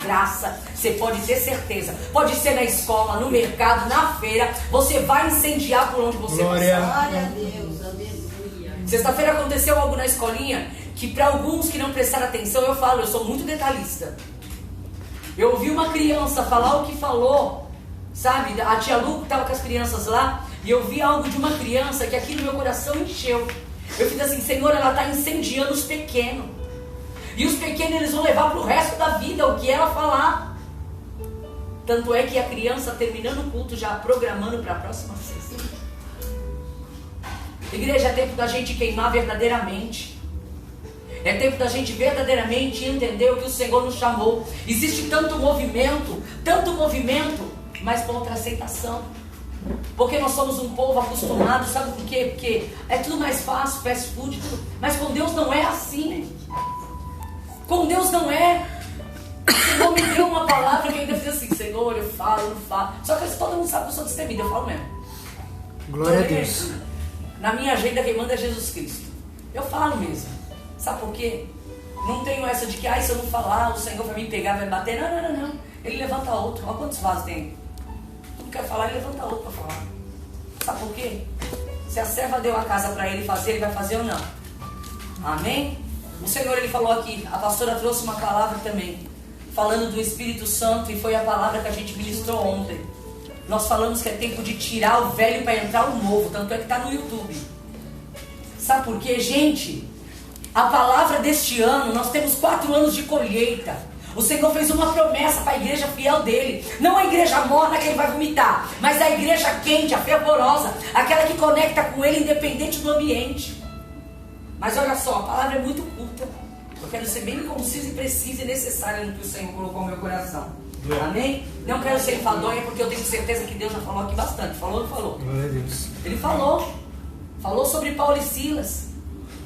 graça, você pode ter certeza. Pode ser na escola, no mercado, na feira. Você vai incendiar por onde você passar. Glória a Deus, aleluia. Sexta-feira aconteceu algo na escolinha que para alguns que não prestaram atenção, eu falo, eu sou muito detalhista. Eu ouvi uma criança falar o que falou, sabe? A tia Lu estava com as crianças lá, e eu vi algo de uma criança que aqui no meu coração encheu. Eu fiz assim, Senhor, ela está incendiando os pequenos. E os pequenos eles vão levar para o resto da vida o que ela falar. Tanto é que a criança terminando o culto já programando para a próxima sexta. Igreja, é tempo da gente queimar verdadeiramente. É tempo da gente verdadeiramente entender o que o Senhor nos chamou. Existe tanto movimento, mas contra aceitação. Porque nós somos um povo acostumado, sabe por quê? Porque é tudo mais fácil, fast food, tudo. Mas com Deus não é assim. Com Deus não é. O Senhor me deu uma palavra que eu ainda fiz assim, Senhor, eu falo. Só que todo mundo sabe que eu sou destemida, eu falo mesmo. Glória a Deus. Na minha agenda quem manda é Jesus Cristo. Eu falo mesmo. Sabe por quê? Não tenho essa de que, se eu não falar, o Senhor vai me pegar, vai bater. Não. Ele levanta outro. Olha quantos vasos tem. Tu não quer falar, ele levanta outro para falar. Sabe por quê? Se a serva deu a casa para ele fazer, ele vai fazer ou não? Amém? O Senhor, ele falou aqui, a pastora trouxe uma palavra também, falando do Espírito Santo, e foi a palavra que a gente ministrou ontem. Nós falamos que é tempo de tirar o velho para entrar o novo, tanto é que está no YouTube. Sabe por quê, gente? A palavra deste ano, nós temos 4 anos de colheita. O Senhor fez uma promessa para a igreja fiel dele. Não a igreja morna que ele vai vomitar, mas a igreja quente, a fervorosa, aquela que conecta com ele independente do ambiente. Mas olha só, a palavra é muito curta. Eu quero ser bem concisa e precisa e necessária no que o Senhor colocou no meu coração. Amém? Não quero ser enfadonha, porque eu tenho certeza que Deus já falou aqui bastante. Falou ou não falou? Glória a Deus. Ele falou. Falou sobre Paulo e Silas.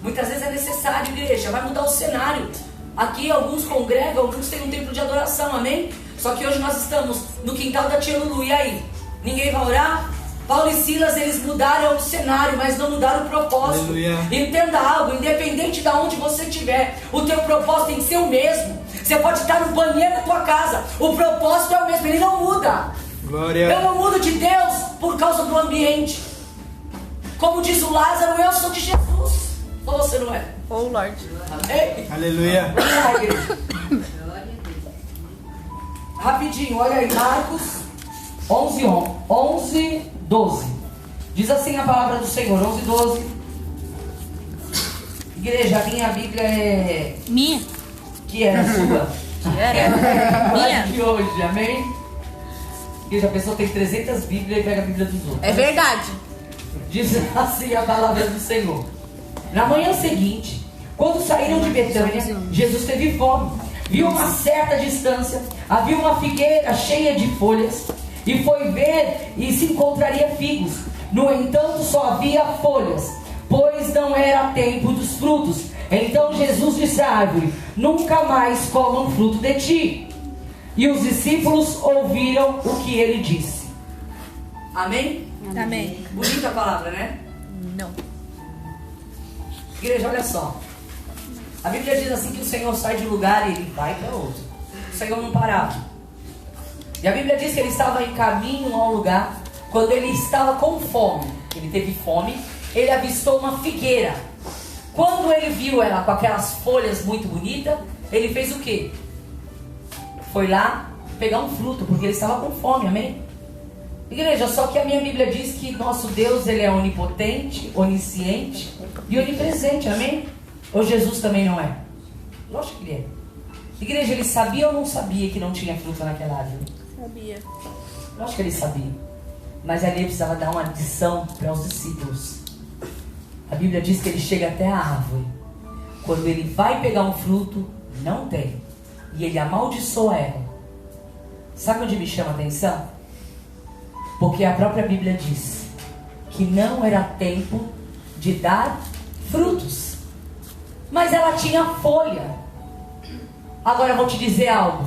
Muitas vezes é necessário, igreja. Vai mudar o cenário. Aqui alguns congregam, alguns têm um templo de adoração, amém? Só que hoje nós estamos no quintal da tia Lulu. E aí? Ninguém vai orar? Paulo e Silas, eles mudaram o cenário, mas não mudaram o propósito. Aleluia. Entenda algo, independente de onde você estiver, o teu propósito tem que ser o mesmo. Você pode estar no banheiro da tua casa, o propósito é o mesmo, ele não muda. Glória. Eu não mudo de Deus por causa do ambiente. Como diz o Lázaro, eu sou de Jesus. Ou você não é? Oh, Lord. Amém? Aleluia. Vamos lá, igreja. Rapidinho, olha aí, Marcos 11, 12. Diz assim a palavra do Senhor, 11, 12. Igreja, a minha Bíblia é... Minha? Que é a sua? Minha? De hoje, amém? Igreja, a pessoa tem 300 Bíblias e pega a Bíblia dos outros. É verdade. Diz assim a palavra do Senhor. Na manhã seguinte, quando saíram de Betânia, Jesus teve fome. Viu uma certa distância, havia uma figueira cheia de folhas, e foi ver e se encontraria figos. No entanto, só havia folhas, pois não era tempo dos frutos. Então Jesus disse à árvore: nunca mais comam fruto de ti. E os discípulos ouviram o que ele disse. Amém? Amém. Bonita a palavra, né? Não. Igreja, olha só. A Bíblia diz assim que o Senhor sai de um lugar e ele vai para outro. O Senhor não parava. E a Bíblia diz que ele estava em caminho a um lugar. Quando ele estava com fome, ele teve fome, ele avistou uma figueira. Quando ele viu ela com aquelas folhas muito bonitas, ele fez o quê? Foi lá pegar um fruto, porque ele estava com fome, amém? Igreja, só que a minha Bíblia diz que nosso Deus, ele é onipotente, onisciente e onipresente, amém? Ou Jesus também não é? Lógico que ele é. Igreja, ele sabia ou não sabia que não tinha fruta naquela árvore? Sabia. Lógico que ele sabia. Mas ali ele precisava dar uma lição para os discípulos. A Bíblia diz que ele chega até a árvore. Quando ele vai pegar um fruto, não tem. E ele amaldiçoa ela. Sabe onde me chama a atenção? Porque a própria Bíblia diz que não era tempo de dar frutos. Mas ela tinha folha. Agora eu vou te dizer algo.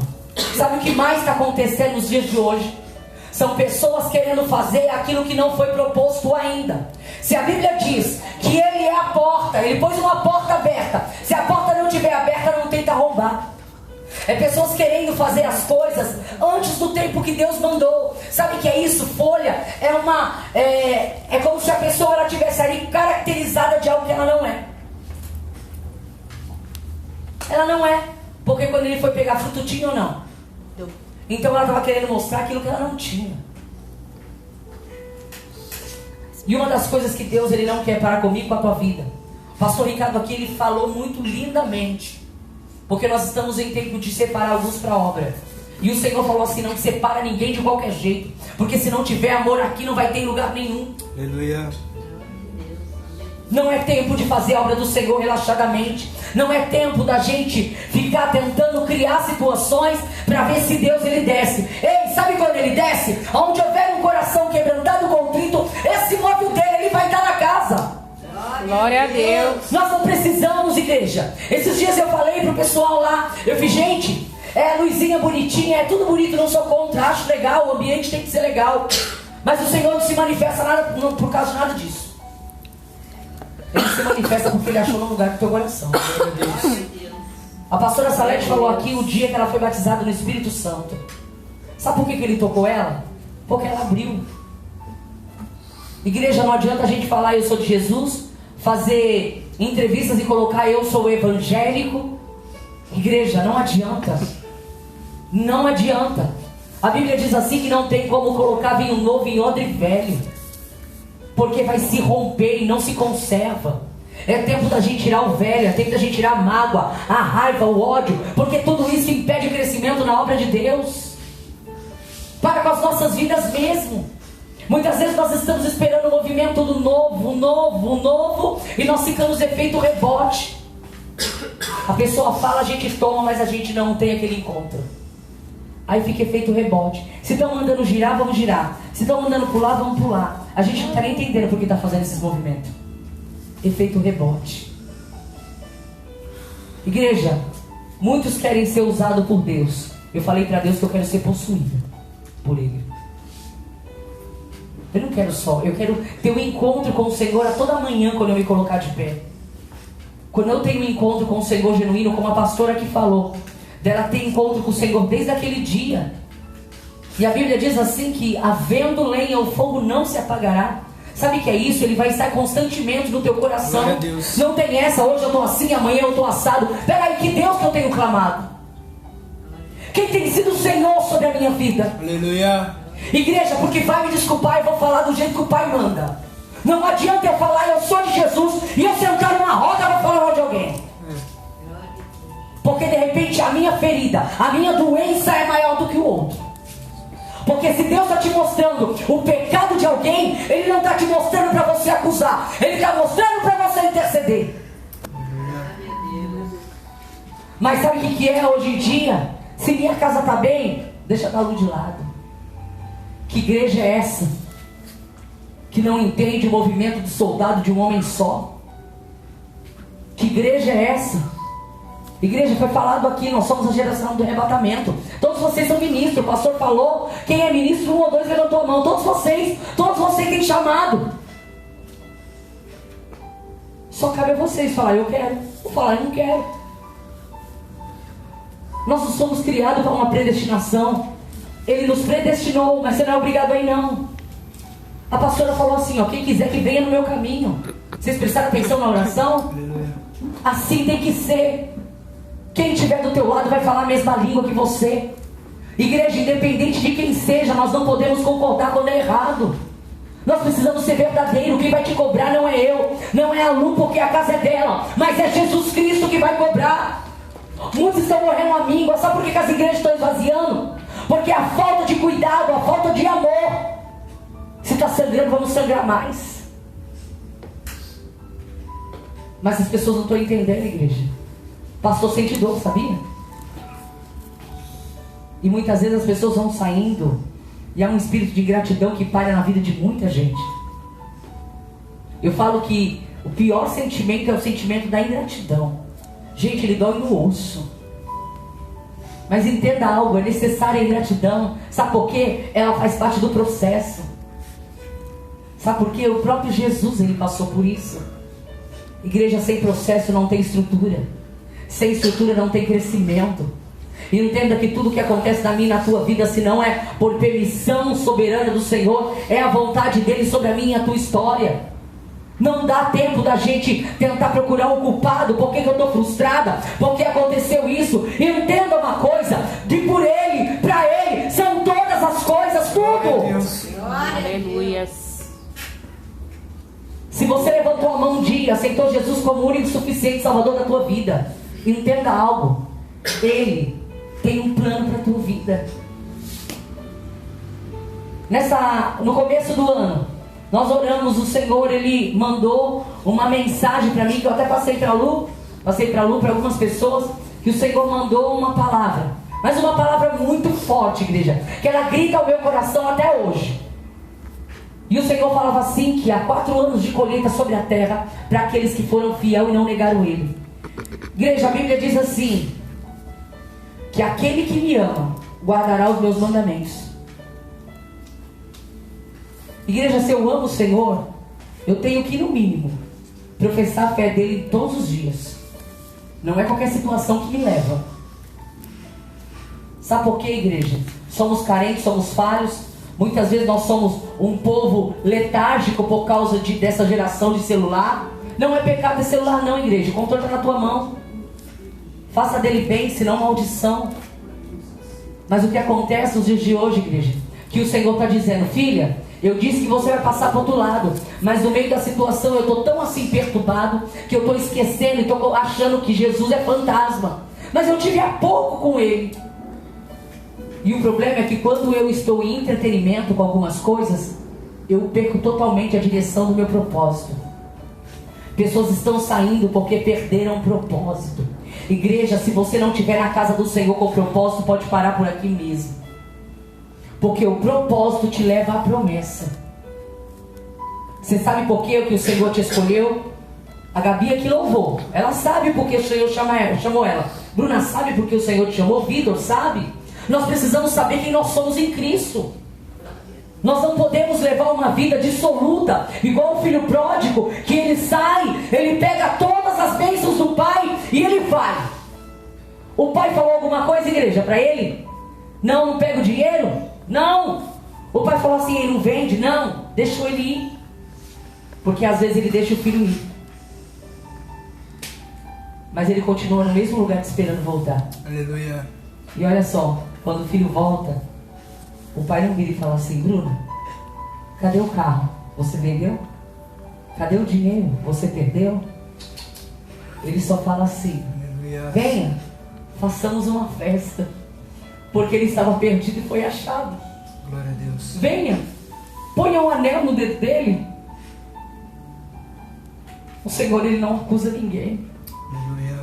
Sabe o que mais está acontecendo nos dias de hoje? São pessoas querendo fazer aquilo que não foi proposto ainda. Se a Bíblia diz que ele é a porta, ele pôs uma porta aberta. Se a porta não estiver aberta, não tenta arrombar. É pessoas querendo fazer as coisas antes do tempo que Deus mandou. Sabe o que é isso? Folha é como se a pessoa ela tivesse ali caracterizada de algo que ela não é. Ela não é. Porque quando ele foi pegar fruto, tinha ou não? Então ela estava querendo mostrar aquilo que ela não tinha. E uma das coisas que Deus ele não quer para comigo, com a tua vida. O pastor Ricardo aqui, ele falou muito lindamente. Porque nós estamos em tempo de separar alguns para a obra. E o Senhor falou assim, não separa ninguém de qualquer jeito. Porque se não tiver amor aqui, não vai ter lugar nenhum. Aleluia. Não é tempo de fazer a obra do Senhor relaxadamente. Não é tempo da gente ficar tentando criar situações para ver se Deus ele desce. Ei, sabe quando ele desce? Onde houver um coração quebrantado, contrito, esse móvel dele, ele vai estar na casa. Glória a Deus. Nós não precisamos, igreja. Esses dias eu falei pro pessoal lá, eu fiz, gente, a luzinha bonitinha, é tudo bonito, não sou contra, acho legal, o ambiente tem que ser legal. Mas o Senhor não se manifesta nada, por causa de nada disso. Ele se manifesta porque ele achou no lugar do teu coração. A pastora Salete falou aqui o dia que ela foi batizada no Espírito Santo. Sabe por que ele tocou ela? Porque ela abriu. Igreja, não adianta a gente falar eu sou de Jesus, fazer entrevistas e colocar eu sou evangélico. Igreja, não adianta. Não adianta. A Bíblia diz assim que não tem como colocar vinho novo em odre velho. Porque vai se romper e não se conserva. É tempo da gente tirar o velho, é tempo da gente tirar a mágoa, a raiva, o ódio. Porque tudo isso impede o crescimento na obra de Deus. Para com as nossas vidas mesmo. Muitas vezes nós estamos esperando o movimento do novo, e nós ficamos efeito rebote. A pessoa fala, a gente toma, mas a gente não tem aquele encontro. Aí fica efeito rebote. Se estão mandando girar, vamos girar. Se estão mandando pular, vamos pular. A gente não está nem entendendo por que está fazendo esses movimentos. Efeito rebote. Igreja, muitos querem ser usados por Deus. Eu falei para Deus que eu quero ser possuída por Ele. Eu não quero só, eu quero ter um encontro com o Senhor a toda manhã quando eu me colocar de pé. Quando eu tenho um encontro com o Senhor genuíno, como a pastora aqui falou, dela ter encontro com o Senhor desde aquele dia. E a Bíblia diz assim que havendo lenha o fogo não se apagará. Sabe o que é isso? Ele vai estar constantemente no teu coração. Glória a Deus. Não tem essa, hoje eu estou assim, amanhã eu estou assado. Peraí, que Deus que eu tenho clamado? Quem tem sido o Senhor sobre a minha vida? Aleluia. Igreja, porque vai me desculpar, eu vou falar do jeito que o Pai manda. Não adianta eu falar eu sou de Jesus e eu sentar numa roda e vou falar mal de alguém. Porque de repente a minha ferida, a minha doença é maior do que o outro. Porque se Deus está te mostrando o pecado de alguém, Ele não está te mostrando para você acusar, Ele está mostrando para você interceder. Mas sabe o que é hoje em dia? Se minha casa está bem, deixa dar a luz de lado. Que igreja é essa? Que não entende o movimento de soldado de um homem só? Que igreja é essa? Igreja, foi falado aqui, nós somos a geração do arrebatamento. Todos vocês são ministros. O pastor falou, quem é ministro, 1 ou 2 levantou a mão. Todos vocês têm chamado. Só cabe a vocês falar, eu quero. Ou falar, eu não quero. Nós não somos criados para uma predestinação. Ele nos predestinou, mas você não é obrigado a ir não. A pastora falou assim, ó, quem quiser que venha no meu caminho. Vocês prestaram atenção na oração? Assim tem que ser. Quem estiver do teu lado vai falar a mesma língua que você. Igreja, independente de quem seja, nós não podemos concordar quando é errado. Nós precisamos ser verdadeiros. Quem vai te cobrar não é eu, não é a Lu, porque a casa é dela, mas é Jesus Cristo que vai cobrar. Muitos estão morrendo à míngua. Sabe por que as igrejas estão esvaziando? Porque a falta de cuidado, a falta de amor. Se está sangrando, vamos sangrar mais. Mas as pessoas não estão entendendo, igreja. Pastor sente dor, sabia? E muitas vezes as pessoas vão saindo e há um espírito de ingratidão que paira na vida de muita gente. Eu falo que o pior sentimento é o sentimento da ingratidão. Gente, ele dói no osso. Mas entenda algo, é necessária a ingratidão. Sabe por quê? Ela faz parte do processo. Sabe por quê? O próprio Jesus, ele passou por isso. Igreja sem processo não tem estrutura. Sem estrutura não tem crescimento. E entenda que tudo que acontece na minha e na tua vida, se não é por permissão soberana do Senhor, é a vontade dele sobre a minha e a tua história. Não dá tempo da gente tentar procurar um culpado. Por que eu estou frustrada? Por que aconteceu isso? Entenda uma coisa: de por ele, para ele, são todas as coisas, tudo. Aleluia. Se você levantou a mão um dia, aceitou Jesus como o único e suficiente Salvador da tua vida, entenda algo: ele tem um plano para a tua vida. No começo do ano, nós oramos, o Senhor, Ele mandou uma mensagem para mim, que eu até passei para Lu, para algumas pessoas, que o Senhor mandou uma palavra, mas uma palavra muito forte, igreja, que ela grita ao meu coração até hoje. E o Senhor falava assim, que há 4 anos de colheita sobre a terra, para aqueles que foram fiel e não negaram Ele. Igreja, a Bíblia diz assim, que aquele que me ama, guardará os meus mandamentos. Igreja, se eu amo o Senhor, eu tenho que, no mínimo, professar a fé dele todos os dias. Não é qualquer situação que me leva. Sabe por quê, igreja? Somos carentes, somos falhos. Muitas vezes nós somos um povo letárgico por causa dessa geração de celular. Não é pecado ter celular não, igreja. O controle está na tua mão. Faça dele bem, senão maldição. Mas o que acontece nos dias de hoje, igreja? Que o Senhor está dizendo: filha, eu disse que você vai passar para o outro lado, mas no meio da situação eu estou tão assim perturbado, que eu estou esquecendo e estou achando que Jesus é fantasma. Mas eu tive há pouco com Ele. E o problema é que quando eu estou em entretenimento com algumas coisas, eu perco totalmente a direção do meu propósito. Pessoas estão saindo porque perderam o propósito. Igreja, se você não estiver na casa do Senhor com propósito, pode parar por aqui mesmo. Porque o propósito te leva à promessa. Você sabe por que o Senhor te escolheu? A Gabi aqui louvou. Ela sabe por que o Senhor chamou ela. Bruna sabe por que o Senhor te chamou. Vitor sabe. Nós precisamos saber quem nós somos em Cristo. Nós não podemos levar uma vida dissoluta, igual o filho pródigo, que ele sai, ele pega todas as bênçãos do pai e ele vai. O pai falou alguma coisa, igreja, para ele? Não pega o dinheiro? Não. O pai falou assim, ele não vende? Não. Deixou ele ir. Porque às vezes ele deixa o filho ir, mas ele continua no mesmo lugar esperando voltar. Aleluia. E olha só, quando o filho volta, o pai não vira e fala assim: Bruna, cadê o carro? Você vendeu? Cadê o dinheiro? Você perdeu? Ele só fala assim: Aleluia. venha, façamos uma festa. Porque ele estava perdido e foi achado. Glória a Deus. Venha, ponha um anel no dedo dele. O Senhor, ele não acusa ninguém. Aleluia.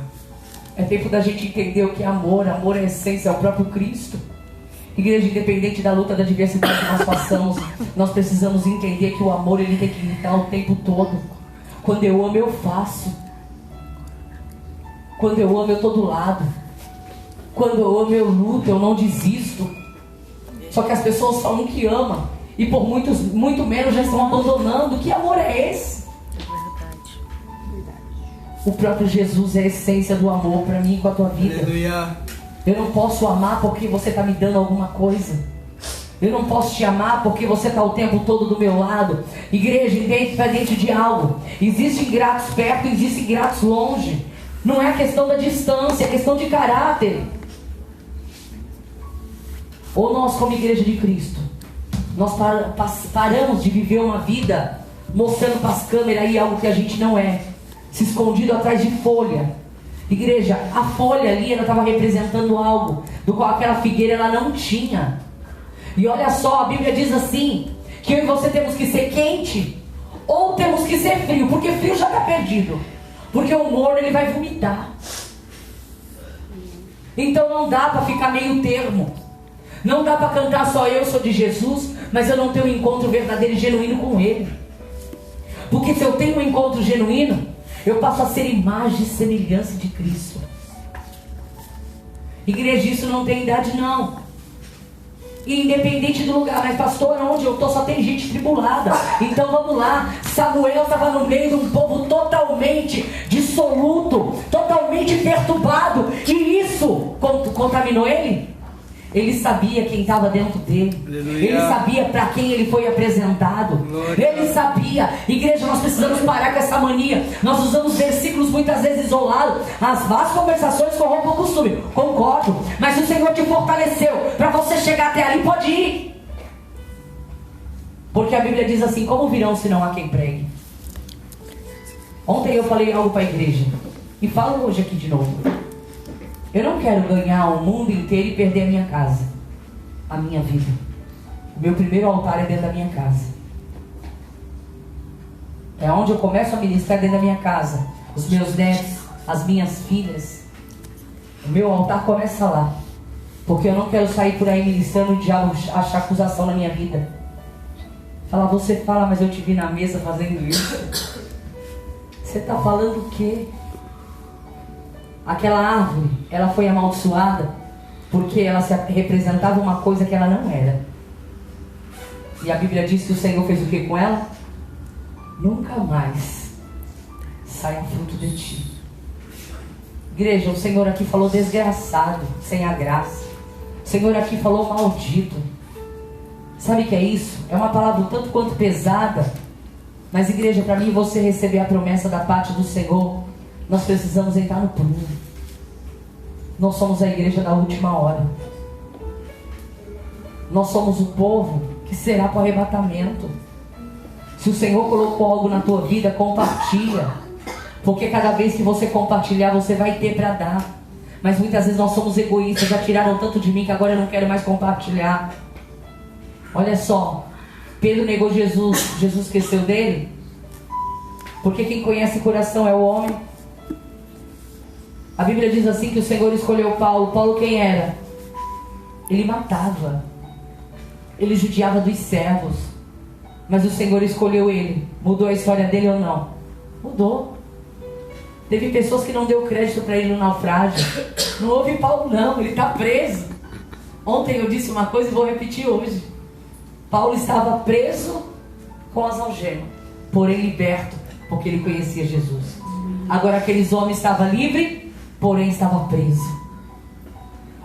É tempo da gente entender o que é amor. Amor é a essência, é o próprio Cristo. Igreja, independente da luta, da diversidade que nós passamos, nós precisamos entender que o amor, ele tem que gritar o tempo todo. Quando eu amo, eu faço. Quando eu amo, eu estou do lado. Quando eu amo, eu luto, eu não desisto. Só que as pessoas falam que amam e por muito menos já estão abandonando. Que amor é esse? O próprio Jesus é a essência do amor para mim e com a tua vida. Aleluia. Eu não posso amar porque você está me dando alguma coisa. Eu não posso te amar porque você está o tempo todo do meu lado. Igreja, independente de algo, existem ingratos perto, existem ingratos longe. Não é questão da distância, é questão de caráter. Ou nós, como igreja de Cristo, nós paramos de viver uma vida mostrando para as câmeras aí algo que a gente não é, se escondido atrás de folha. Igreja, a folha ali, ela estava representando algo do qual aquela figueira ela não tinha. E olha só, a Bíblia diz assim, que eu e você temos que ser quente ou temos que ser frio, porque frio já está perdido, porque o morno ele vai vomitar. Então não dá para ficar meio termo. Não dá para cantar só eu sou de Jesus, mas eu não tenho um encontro verdadeiro e genuíno com Ele. Porque se eu tenho um encontro genuíno, eu passo a ser imagem e semelhança de Cristo. Igreja, isso não tem idade não. Independente do lugar. Mas pastor, onde eu estou só tem gente tribulada. Então vamos lá. Samuel estava no meio de um povo totalmente dissoluto, totalmente perturbado. E isso contaminou ele? Ele sabia quem estava dentro dele. Aleluia. Ele sabia para quem ele foi apresentado. Glória. Ele sabia. Igreja, nós precisamos parar com essa mania. Nós usamos versículos muitas vezes isolados. As más conversações corrompem o costume. Concordo. Mas o Senhor te fortaleceu. Para você chegar até ali, pode ir. Porque a Bíblia diz assim: como virão se não há quem pregue? Ontem eu falei algo para a igreja. E falo hoje aqui de novo. Eu não quero ganhar o mundo inteiro e perder a minha casa, a minha vida. O meu primeiro altar é dentro da minha casa. É onde eu começo a ministrar, dentro da minha casa. Os meus netos, as minhas filhas. O meu altar começa lá. Porque eu não quero sair por aí ministrando e o diabo achar acusação na minha vida. Falar, você fala, mas eu te vi na mesa fazendo isso. Você está falando o quê? Aquela árvore, ela foi amaldiçoada porque ela representava uma coisa que ela não era. E a Bíblia diz que o Senhor fez o que com ela? Nunca mais saia fruto de ti. Igreja, o Senhor aqui falou desgraçado, sem a graça. O Senhor aqui falou maldito. Sabe o que é isso? É uma palavra um tanto quanto pesada. Mas igreja, para mim você receber a promessa da parte do Senhor, nós precisamos entrar no prumo. Nós somos a igreja da última hora. Nós somos o povo que será para o arrebatamento. Se o Senhor colocou algo na tua vida, compartilha. Porque cada vez que você compartilhar, você vai ter para dar. Mas muitas vezes nós somos egoístas. Já tiraram tanto de mim que agora eu não quero mais compartilhar. Olha só, Pedro negou Jesus. Jesus esqueceu dele? Porque quem conhece o coração é o homem. A Bíblia diz assim que o Senhor escolheu Paulo. Paulo quem era? Ele matava. Ele judiava dos servos. Mas o Senhor escolheu ele. Mudou a história dele ou não? Mudou. Teve pessoas que não deu crédito para ele no naufrágio. Não houve Paulo não, ele está preso. Ontem eu disse uma coisa e vou repetir hoje. Paulo estava preso com as algemas, porém liberto, porque ele conhecia Jesus. Agora aqueles homens estavam livres, porém estava preso.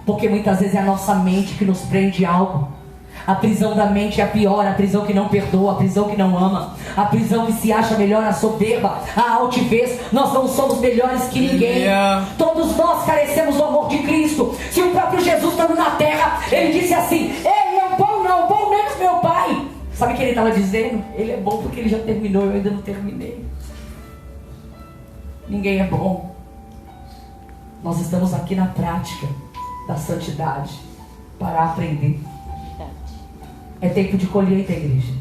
Porque muitas vezes é a nossa mente que nos prende algo. A prisão da mente é a pior, a prisão que não perdoa, a prisão que não ama, a prisão que se acha melhor, a soberba, a altivez. Nós não somos melhores que ninguém. Todos nós carecemos do amor de Cristo. Se o próprio Jesus estando na terra, ele disse assim: ei, é bom não, bom menos meu pai. Sabe o que ele estava dizendo? Ele é bom porque ele já terminou, eu ainda não terminei. Ninguém é bom. Nós estamos aqui na prática da santidade para aprender. É tempo de colheita, igreja.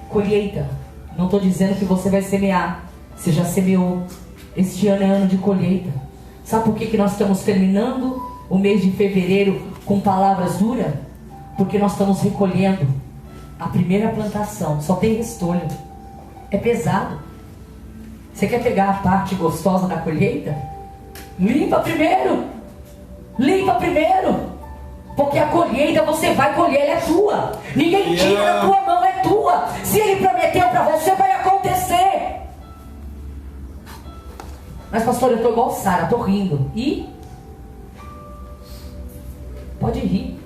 Colheita. Não estou dizendo que você vai semear. Você já semeou. Este ano é ano de colheita. Sabe por que nós estamos terminando o mês de fevereiro com palavras duras? Porque nós estamos recolhendo a primeira plantação. Só tem restolho. É pesado. Você quer pegar a parte gostosa da colheita? Limpa primeiro. Limpa primeiro. Porque a colheita você vai colher, ela é tua. Ninguém tira da tua mão, é tua. Se ele prometeu para você, vai acontecer. Mas pastor, eu estou igual Sara, estou rindo. E? Pode rir.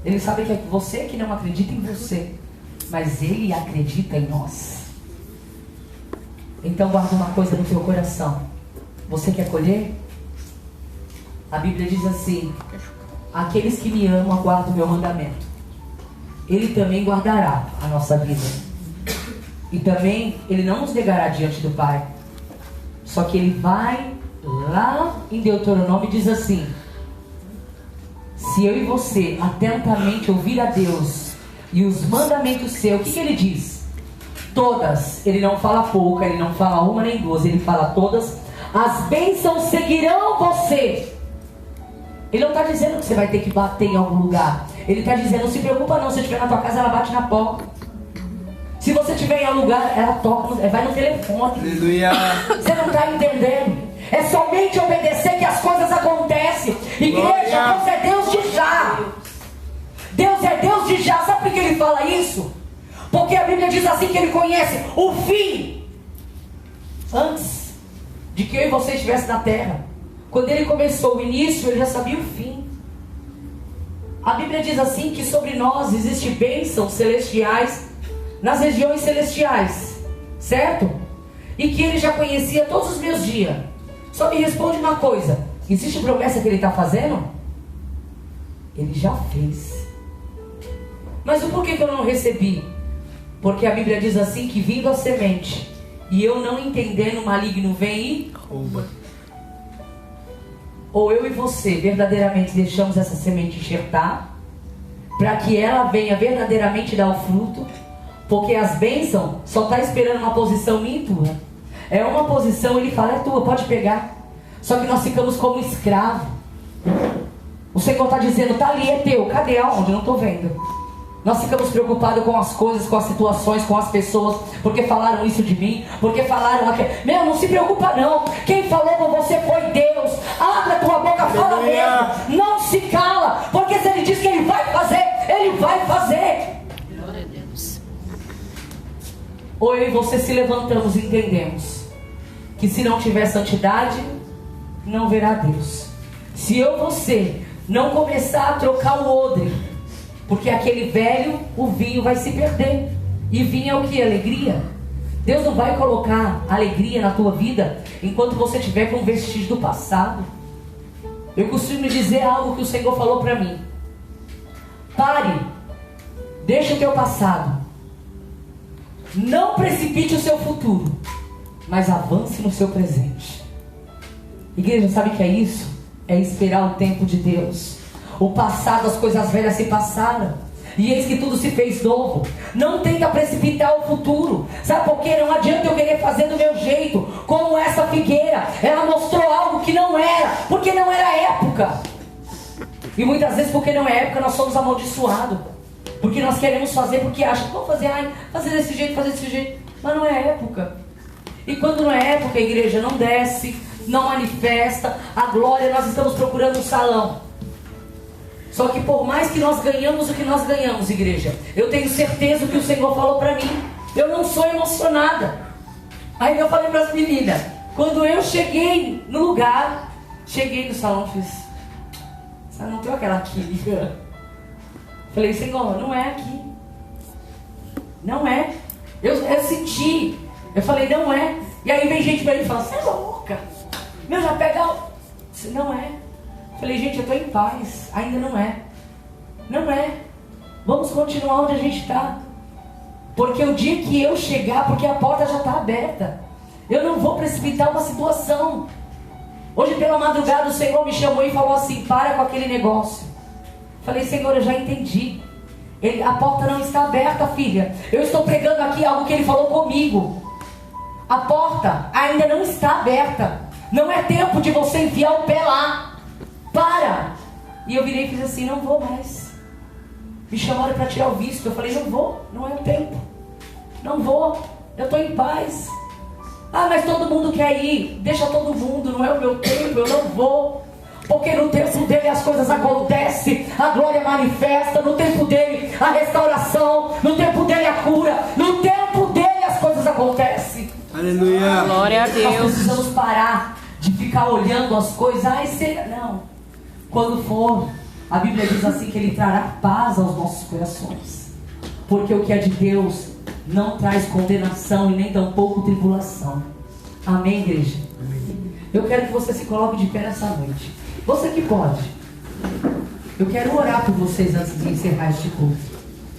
Ele sabe que é você que não acredita em você, mas ele acredita em nós. Então guarda uma coisa no teu coração. Você quer colher? A Bíblia diz assim: aqueles que me amam aguardam o meu mandamento. Ele também guardará a nossa vida. E também ele não nos negará diante do Pai. Só que ele vai lá em Deuteronômio e diz assim: se eu e você atentamente ouvir a Deus e os mandamentos seus, o que ele diz? Todas. Ele não fala pouca, ele não fala uma nem duas, ele fala todas. As bênçãos seguirão você. Ele não está dizendo que você vai ter que bater em algum lugar. Ele está dizendo: não se preocupa não, se estiver na tua casa, ela bate na porta. Se você estiver em algum lugar, ela toca, vai no telefone. Aleluia. Você não está entendendo. É somente obedecer que as coisas acontecem. Igreja, Deus é Deus de já. fala isso? Porque a Bíblia diz assim que Ele conhece o fim antes de que eu e você estivesse na terra. Quando Ele começou o início, Ele já sabia o fim. A Bíblia diz assim que sobre nós existem bênçãos celestiais nas regiões celestiais, certo? E que Ele já conhecia todos os meus dias. Só me responde uma coisa: existe promessa que Ele está fazendo? Ele já fez. Mas o porquê que eu não recebi? Porque a Bíblia diz assim que vindo a semente, e eu não entendendo, o maligno vem e rouba. Ou eu e você verdadeiramente deixamos essa semente enxertar, para que ela venha verdadeiramente dar o fruto. Porque as bênçãos só está esperando uma posição minha e tua. É uma posição, Ele fala, é tua, pode pegar. Só que nós ficamos como escravo. O Senhor está dizendo, está ali, é teu. Cadê? Aonde? Não estou vendo. Nós ficamos preocupados com as coisas, com as situações, com as pessoas, porque falaram isso de mim, porque falaram aquilo. Meu, não se preocupa não. Quem falou com você foi Deus. Abre a tua boca, fala mesmo. Não se cala, porque se Ele diz que Ele vai fazer, Ele vai fazer. Glória a Deus. Ou eu e você se levantamos e entendemos que se não tiver santidade, não verá Deus. Se eu e você não começar a trocar o odre, porque aquele velho, o vinho vai se perder. E vinho é o que? Alegria. Deus não vai colocar alegria na tua vida enquanto você tiver com vestígio do passado. Eu costumo dizer algo que o Senhor falou para mim: pare, deixa o teu passado, não precipite o seu futuro, mas avance no seu presente. Igreja, sabe o que é isso? É esperar o tempo de Deus. O passado, as coisas velhas se passaram, e eis que tudo se fez novo. Não tenta precipitar o futuro. Sabe por quê? Não adianta eu querer fazer do meu jeito. Como essa figueira, ela mostrou algo que não era, porque não era época. E muitas vezes porque não é época, nós somos amaldiçoados. Porque nós queremos fazer porque acham, vamos fazer, fazer desse jeito, fazer desse jeito. Mas não é época. E quando não é época, a igreja não desce, não manifesta a glória. Nós estamos procurando um salão. Só que por mais que nós ganhamos o que nós ganhamos, igreja, eu tenho certeza que o Senhor falou para mim. Eu não sou emocionada. Aí eu falei para as meninas, quando eu cheguei no lugar, cheguei no salão, fiz, sabe, não tem aquela química. Falei, Senhor, não é aqui. Não é. Eu senti. Eu falei, não é. E aí vem gente para mim e fala, você é louca. Meu, já pega. Não é. Falei, gente, eu estou em paz. Ainda não é. Não é. Vamos continuar onde a gente está. Porque o dia que eu chegar, porque a porta já está aberta, eu não vou precipitar uma situação. Hoje pela madrugada o Senhor me chamou e falou assim, para com aquele negócio. Falei, Senhor, eu já entendi. A porta não está aberta, filha. Eu estou pregando aqui algo que Ele falou comigo. A porta ainda não está aberta. Não é tempo de você enfiar o pé lá. Para! E eu virei e fiz assim, não vou mais. Me chamaram para tirar o visto. Eu falei, não vou, não é o tempo. Não vou, eu estou em paz. Ah, mas todo mundo quer ir. Deixa todo mundo, não é o meu tempo, eu não vou. Porque no tempo dele as coisas acontecem, a glória manifesta, no tempo dele a restauração, no tempo dele a cura, no tempo dele as coisas acontecem. Aleluia. Glória a Nós Deus. precisamos parar de ficar olhando as coisas. Ai, será? Não. Quando for, a Bíblia diz assim que Ele trará paz aos nossos corações. Porque o que é de Deus não traz condenação e nem tampouco tribulação. Amém, igreja? Amém. Eu quero que você se coloque de pé nessa noite. Você que pode. Eu quero orar por vocês antes de encerrar este culto.